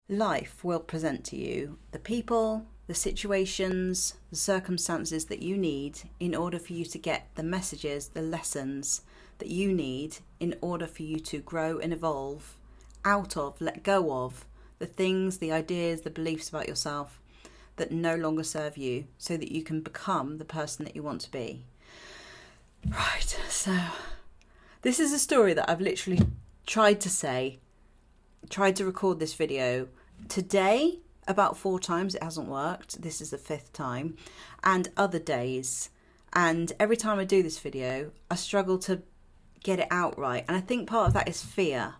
life will present to you the people, the situations, the circumstances that you need in order for you to get the messages, the lessons that you need in order for you to grow and evolve out of, let go of the things, the ideas, the beliefs about yourself that no longer serve you, so that you can become the person that you want to be. Right, so this is a story that I've literally tried to record this video today about 4 times. It hasn't worked. This is the 5th time, and other days. And every time I do this video, I struggle to get it out right. And I think part of that is fear,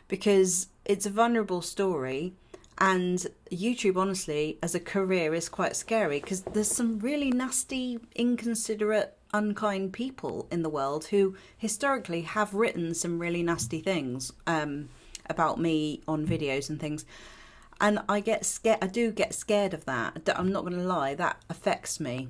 because it's a vulnerable story. And YouTube, honestly, as a career is quite scary, because there's some really nasty, inconsiderate, unkind people in the world who historically have written some really nasty things about me on videos and things. And I get scared. I do get scared of that. I'm not going to lie, that affects me.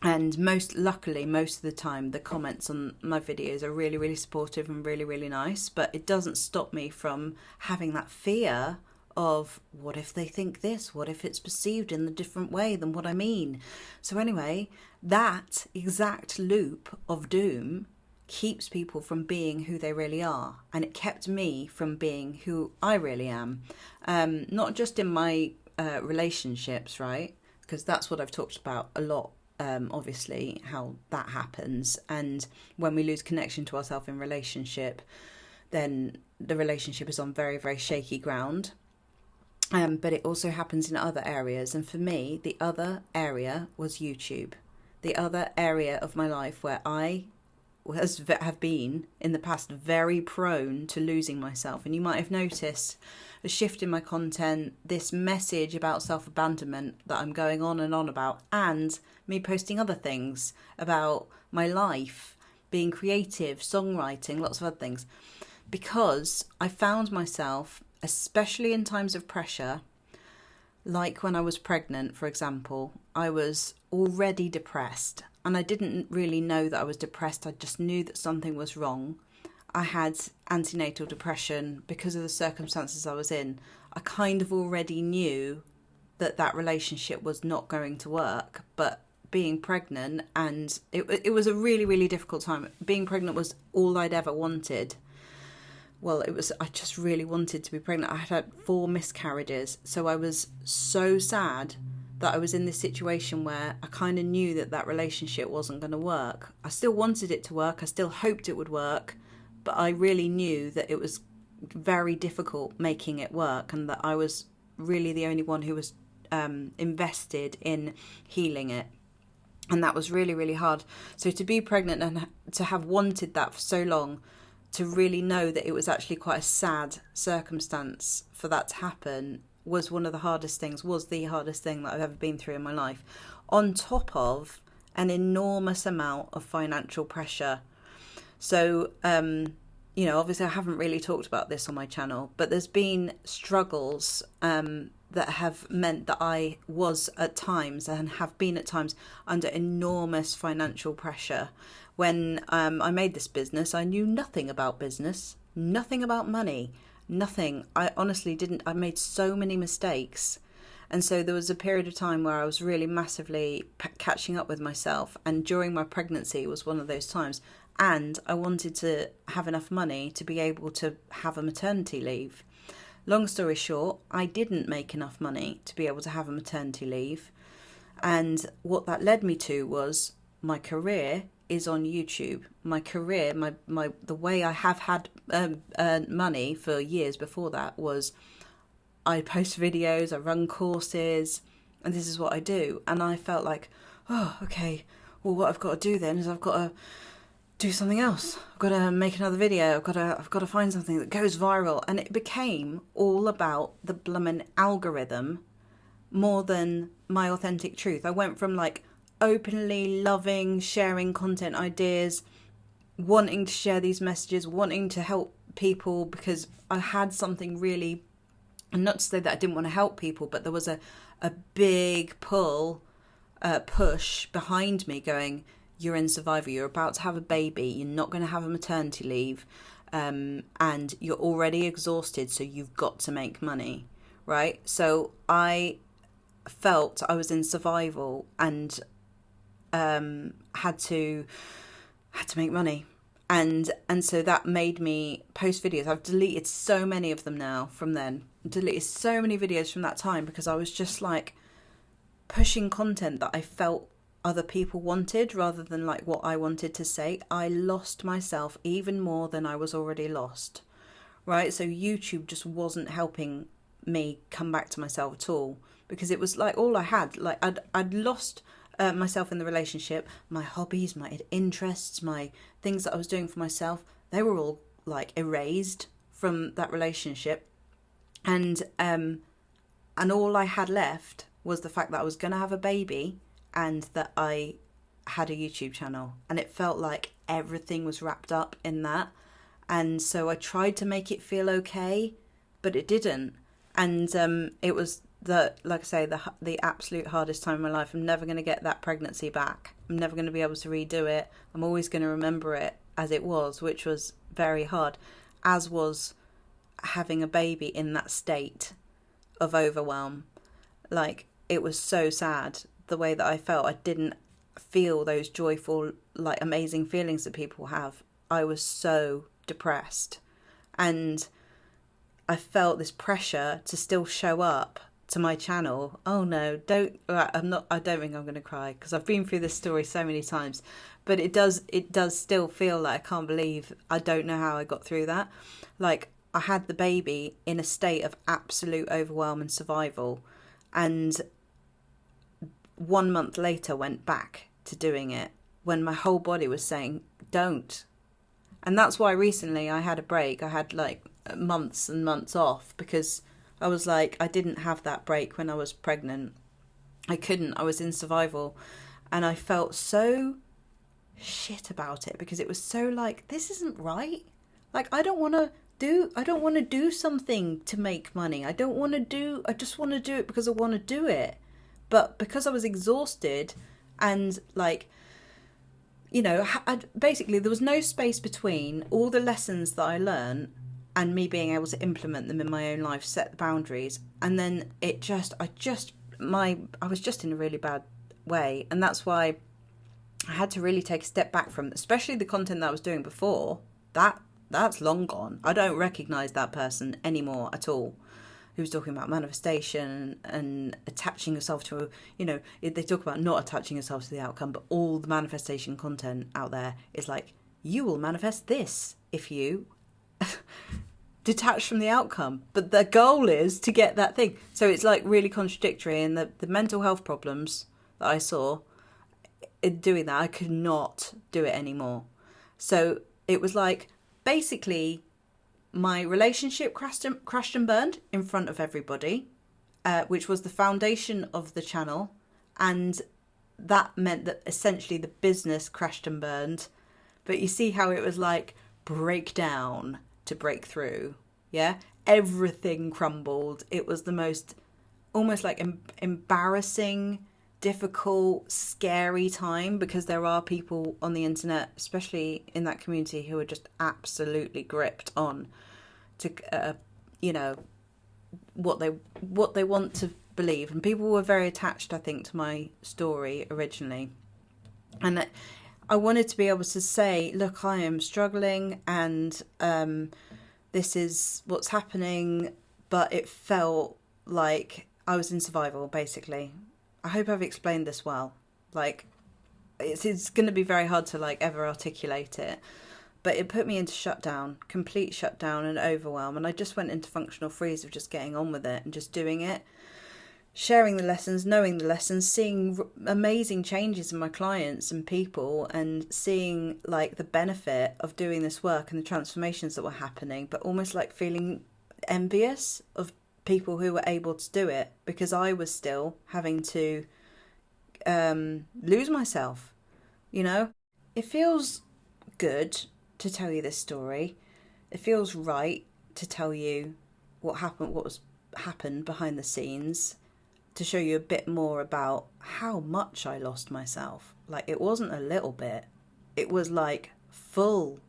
And luckily, most of the time, the comments on my videos are really, really supportive and really, really nice. But it doesn't stop me from having that fear of, what if they think this? What if it's perceived in a different way than what I mean? So anyway, that exact loop of doom keeps people from being who they really are. And it kept me from being who I really am. Not just in my relationships, right? Because that's what I've talked about a lot. Obviously, how that happens, and when we lose connection to ourselves in relationship, then the relationship is on very, very shaky ground. But it also happens in other areas, and for me, the other area was YouTube. The other area of my life where I have been in the past very prone to losing myself. And you might have noticed a shift in my content, this message about self-abandonment that I'm going on and on about, and me posting other things about my life, being creative, songwriting, lots of other things. Because I found myself, especially in times of pressure, like when I was pregnant, for example, I was already depressed. And I didn't really know that I was depressed. I just knew that something was wrong. I had antenatal depression because of the circumstances I was in. I kind of already knew that that relationship was not going to work. But being pregnant, and it was a really, really difficult time. Being pregnant was all I'd ever wanted. Well, I just really wanted to be pregnant. I had 4 miscarriages. So I was so sad that I was in this situation where I kind of knew that that relationship wasn't going to work. I still wanted it to work. I still hoped it would work. But I really knew that it was very difficult making it work, and that I was really the only one who was invested in healing it. And that was really, really hard. So to be pregnant and to have wanted that for so long, to really know that it was actually quite a sad circumstance for that to happen, was the hardest thing that I've ever been through in my life, on top of an enormous amount of financial pressure. So, obviously I haven't really talked about this on my channel, but there's been struggles that have meant that I was at times, and have been at times, under enormous financial pressure. When I made this business, I knew nothing about business, nothing about money. Nothing. I honestly didn't. I made so many mistakes. And so there was a period of time where I was really massively catching up with myself. And during my pregnancy was one of those times. And I wanted to have enough money to be able to have a maternity leave. Long story short, I didn't make enough money to be able to have a maternity leave. And what that led me to was my career is on YouTube. My career, the way I have had earned money for years before that was I post videos, I run courses, and this is what I do. And I felt like, oh, okay, well, what I've got to do then is I've got to do something else. I've got to make another video. I've got to find something that goes viral. And it became all about the bloomin' algorithm more than my authentic truth. I went from like openly loving sharing content ideas, wanting to share these messages, wanting to help people because I had something really, and not to say that I didn't want to help people, but there was a big push behind me going, you're in Survivor, you're about to have a baby, you're not going to have a maternity leave, and you're already exhausted, so you've got to make money, right? So I felt I was in survival and had to make money. And so that made me post videos. I've deleted so many of them now from then. Deleted so many videos from that time because I was just like pushing content that I felt other people wanted rather than like what I wanted to say. I lost myself even more than I was already lost, right? So YouTube just wasn't helping me come back to myself at all, because it was like all I had. Like I'd lost myself in the relationship, my hobbies, my interests, my things that I was doing for myself, they were all like erased from that relationship. And all I had left was the fact that I was going to have a baby and that I had a YouTube channel. And it felt like everything was wrapped up in that. And so I tried to make it feel okay, but it didn't. And it was like I say, the absolute hardest time in my life. I'm never going to get that pregnancy back. I'm never going to be able to redo it. I'm always going to remember it as it was, which was very hard, as was having a baby in that state of overwhelm. Like, it was so sad the way that I felt. I didn't feel those joyful, like, amazing feelings that people have. I was so depressed, and I felt this pressure to still show up to my channel. Oh no, I don't think I'm going to cry, because I've been through this story so many times, but it does still feel like I can't believe, I don't know how I got through that. Like, I had the baby in a state of absolute overwhelm and survival, and 1 month later went back to doing it when my whole body was saying don't. And that's why recently I had a break. I had like months and months off, because I was like, I didn't have that break when I was pregnant. I couldn't. I was in survival, and I felt so shit about it, because it was so like, this isn't right. Like, I don't want to do something to make money. I just want to do it because I want to do it. But because I was exhausted and like, you know, basically there was no space between all the lessons that I learned and me being able to implement them in my own life, set the boundaries. And then I was just in a really bad way. And that's why I had to really take a step back from, especially the content that I was doing before. That's long gone. I don't recognize that person anymore at all, who's talking about manifestation and attaching yourself to, you know, they talk about not attaching yourself to the outcome, but all the manifestation content out there is like, you will manifest this if you detach from the outcome, but the goal is to get that thing. So it's like really contradictory, and the mental health problems that I saw in doing that, I could not do it anymore. So it was like, basically, my relationship crashed and burned in front of everybody, which was the foundation of the channel. And that meant that essentially the business crashed and burned. But you see how it was like break down to break through. Yeah, everything crumbled. It was the most almost like embarrassing, difficult, scary time, because there are people on the internet, especially in that community, who are just absolutely gripped on to you know, what they want to believe. And people were very attached, I think, to my story originally, and I wanted to be able to say, look, I am struggling, and this is what's happening. But it felt like I was in survival, basically. I hope I've explained this well. Like, it's going to be very hard to like ever articulate it, but it put me into shutdown, complete shutdown and overwhelm. And I just went into functional freeze of just getting on with it and just doing it, sharing the lessons, knowing the lessons, seeing amazing changes in my clients and people, and seeing like the benefit of doing this work and the transformations that were happening, but almost like feeling envious of people who were able to do it, because I was still having to lose myself, you know. It feels good to tell you this story. It feels right to tell you what happened behind the scenes, to show you a bit more about how much I lost myself. Like, it wasn't a little bit, it was like full,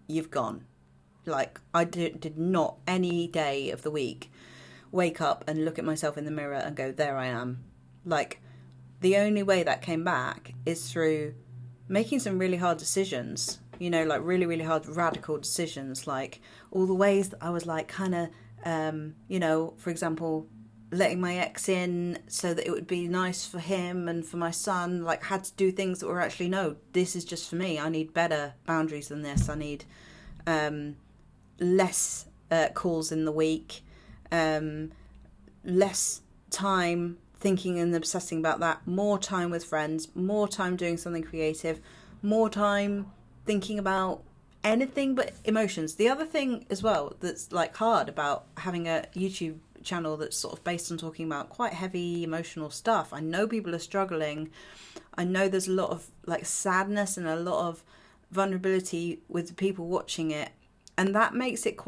you've gone. Like, I did not any day of the week wake up and look at myself in the mirror and go, there I am. Like, the only way that came back is through making some really hard decisions, you know, like really, really hard, radical decisions, like all the ways that I was like kind of, you know, for example, letting my ex in so that it would be nice for him and for my son, like had to do things that were actually, no, this is just for me. I need better boundaries than this. I need less calls in the week, less time thinking and obsessing about that, more time with friends, more time doing something creative, more time thinking about anything but emotions. The other thing as well that's like hard about having a YouTube channel that's sort of based on talking about quite heavy emotional stuff. I know people are struggling. I know there's a lot of like sadness and a lot of vulnerability with the people watching it. And that makes it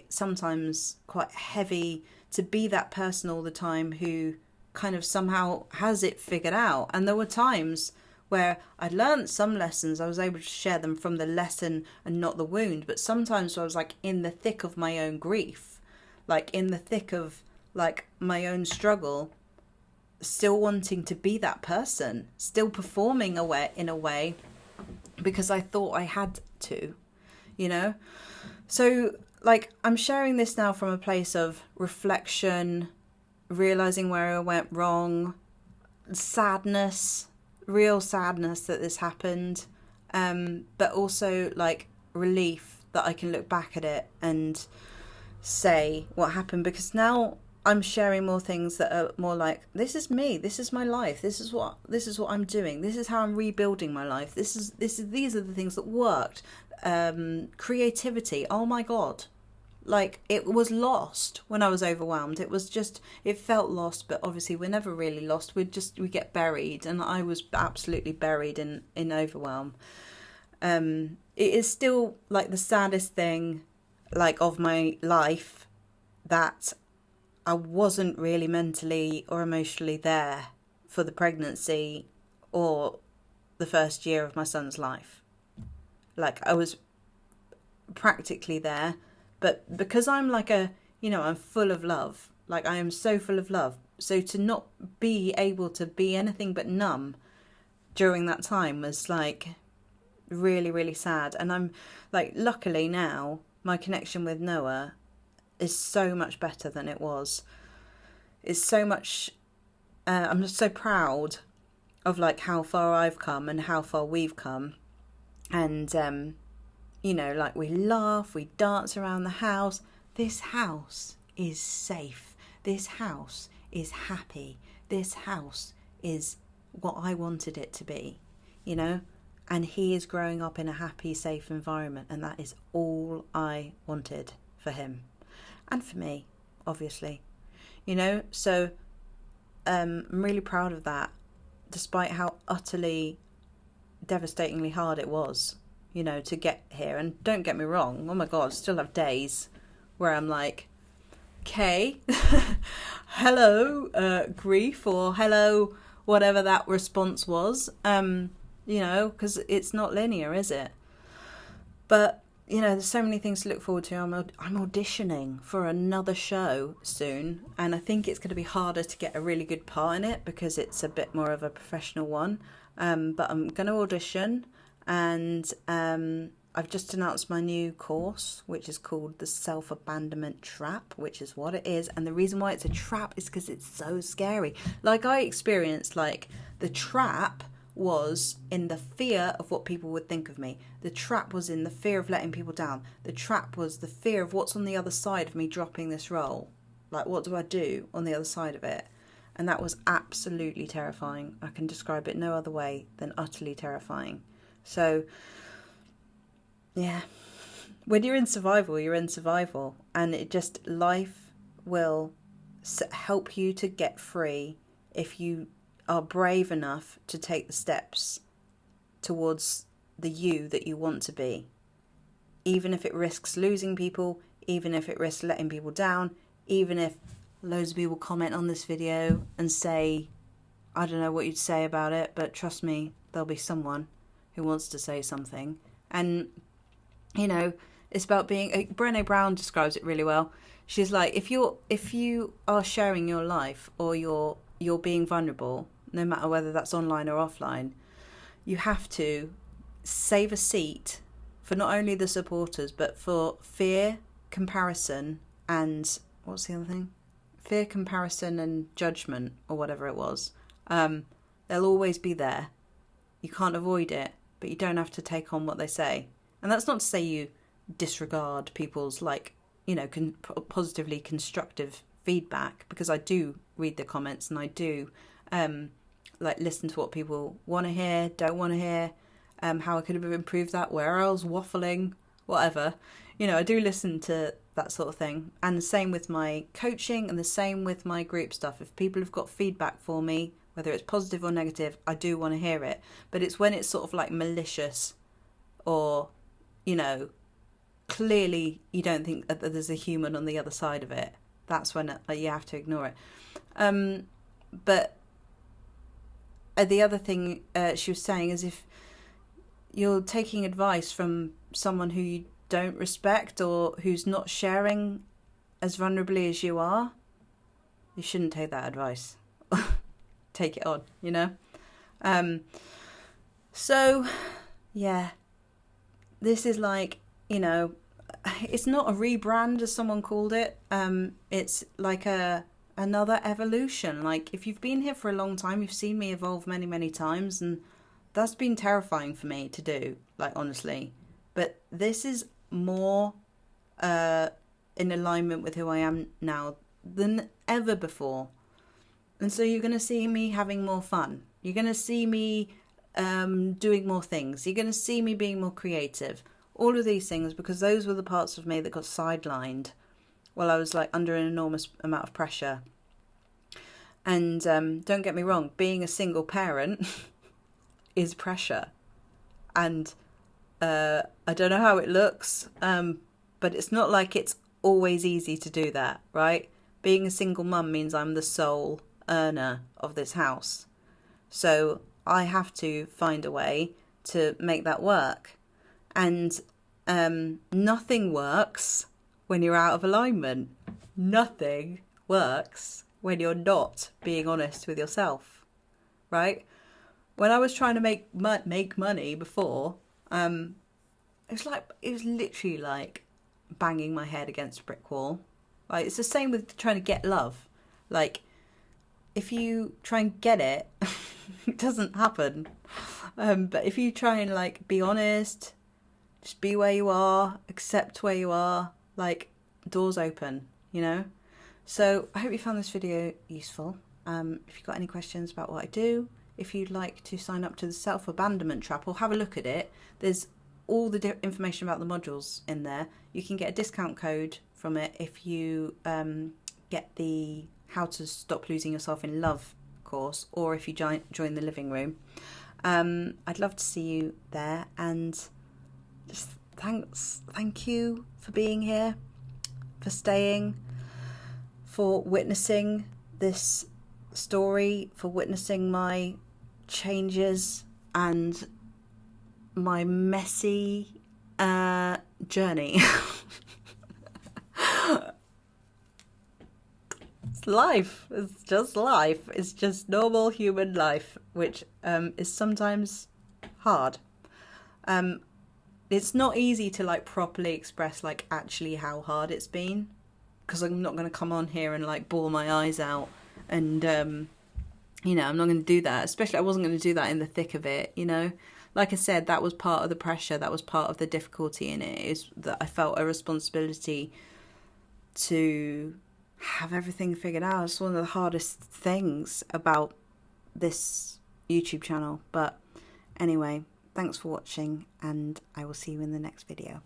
sometimes quite heavy to be that person all the time who kind of somehow has it figured out. And there were times where I'd learned some lessons, I was able to share them from the lesson and not the wound. But sometimes I was like in the thick of my own grief, like in the thick of like my own struggle, still wanting to be that person, still performing in a way because I thought I had to, you know? So like I'm sharing this now from a place of reflection, realizing where I went wrong, sadness, real sadness that this happened, but also like relief that I can look back at it and say what happened, because now I'm sharing more things that are more like, this is me, this is my life, this is what I'm doing, this is how I'm rebuilding my life, these are the things that worked. Creativity, oh my god, like it was lost when I was overwhelmed. It felt lost, but obviously we're never really lost. We get buried, and I was absolutely buried in overwhelm. It is still like the saddest thing like of my life that I wasn't really mentally or emotionally there for the pregnancy or the first year of my son's life. Like I was practically there, but because I'm like I'm full of love. Like I am so full of love. So to not be able to be anything but numb during that time was like really, really sad. And I'm like, luckily now my connection with Noah is so much better than it was. It's so much, I'm just so proud of like how far I've come and how far we've come. And, you know, like we laugh, we dance around the house. This house is safe. This house is happy. This house is what I wanted it to be, you know? And he is growing up in a happy, safe environment. And that is all I wanted for him. And for me, obviously, you know? So I'm really proud of that, despite how utterly devastatingly hard it was, you know, to get here. And don't get me wrong, oh my god, I still have days where I'm like, okay, hello grief, or hello whatever that response was, you know, because it's not linear, is it? But you know, there's so many things to look forward to. I'm auditioning for another show soon, and I think it's going to be harder to get a really good part in it because it's a bit more of a professional one. But I'm going to audition, and I've just announced my new course, which is called the Self-Abandonment Trap, which is what it is. And the reason why it's a trap is because it's so scary. Like I experienced, like the trap was in the fear of what people would think of me. The trap was in the fear of letting people down. The trap was the fear of what's on the other side of me dropping this role. Like, what do I do on the other side of it? And that was absolutely terrifying. I can describe it no other way than utterly terrifying. So, yeah, when you're in survival, you're in survival. And it just, life will help you to get free if you are brave enough to take the steps towards the you that you want to be. Even if it risks losing people, even if it risks letting people down, even if loads of people comment on this video and say, I don't know what you'd say about it, but trust me, there'll be someone who wants to say something. And, you know, it's about being, Brené Brown describes it really well. She's like, if you are sharing your life, or you're being vulnerable, no matter whether that's online or offline, you have to save a seat for not only the supporters, but for fear, comparison, and what's the other thing? Fear, comparison, and judgment, or whatever it was. They'll always be there. You can't avoid it, but you don't have to take on what they say. And that's not to say you disregard people's, like, you know, positively constructive feedback, because I do read the comments, and I do like listen to what people want to hear, don't want to hear, how I could have improved that, where I was waffling, whatever. You know, I do listen to that sort of thing. And the same with my coaching, and the same with my group stuff. If people have got feedback for me, whether it's positive or negative, I do want to hear it. But it's when it's sort of like malicious, or, you know, clearly you don't think that there's a human on the other side of it, that's when you have to ignore it. But the other thing she was saying is, if you're taking advice from someone who you don't respect, or who's not sharing as vulnerably as you are, you shouldn't take that advice. Take it on, you know? So, yeah, this is like, you know, it's not a rebrand, as someone called it. It's like another evolution. Like, if you've been here for a long time, you've seen me evolve many, many times, and that's been terrifying for me to do, like, honestly. But this is more in alignment with who I am now than ever before. And so you're going to see me having more fun. You're going to see me doing more things. You're going to see me being more creative. All of these things, because those were the parts of me that got sidelined while I was like under an enormous amount of pressure. And don't get me wrong, being a single parent is pressure. And I don't know how it looks, but it's not like it's always easy to do that, right? Being a single mum means I'm the sole earner of this house. So I have to find a way to make that work. And nothing works when you're out of alignment. Nothing works when you're not being honest with yourself, right? When I was trying to make money before, it was literally like banging my head against a brick wall. Like, it's the same with trying to get love. Like, if you try and get it, it doesn't happen. But if you try and like be honest, just be where you are, accept where you are, like, doors open, you know? So I hope you found this video useful. If you've got any questions about what I do, if you'd like to sign up to the self-abandonment trap, or have a look at it, there's all the information about the modules in there. You can get a discount code from it if you get the How to Stop Losing Yourself in Love course, or if you join the living room. I'd love to see you there, and just thank you for being here, for staying, for witnessing this story, for witnessing my changes and my messy journey. It's life. It's just life. It's just normal human life, which is sometimes hard. It's not easy to like properly express like actually how hard it's been, because I'm not going to come on here and like bawl my eyes out, and you know, I'm not going to do that. Especially, I wasn't going to do that in the thick of it, you know. Like I said, that was part of the pressure, that was part of the difficulty in it, is that I felt a responsibility to have everything figured out. It's one of the hardest things about this YouTube channel. But anyway, thanks for watching, and I will see you in the next video.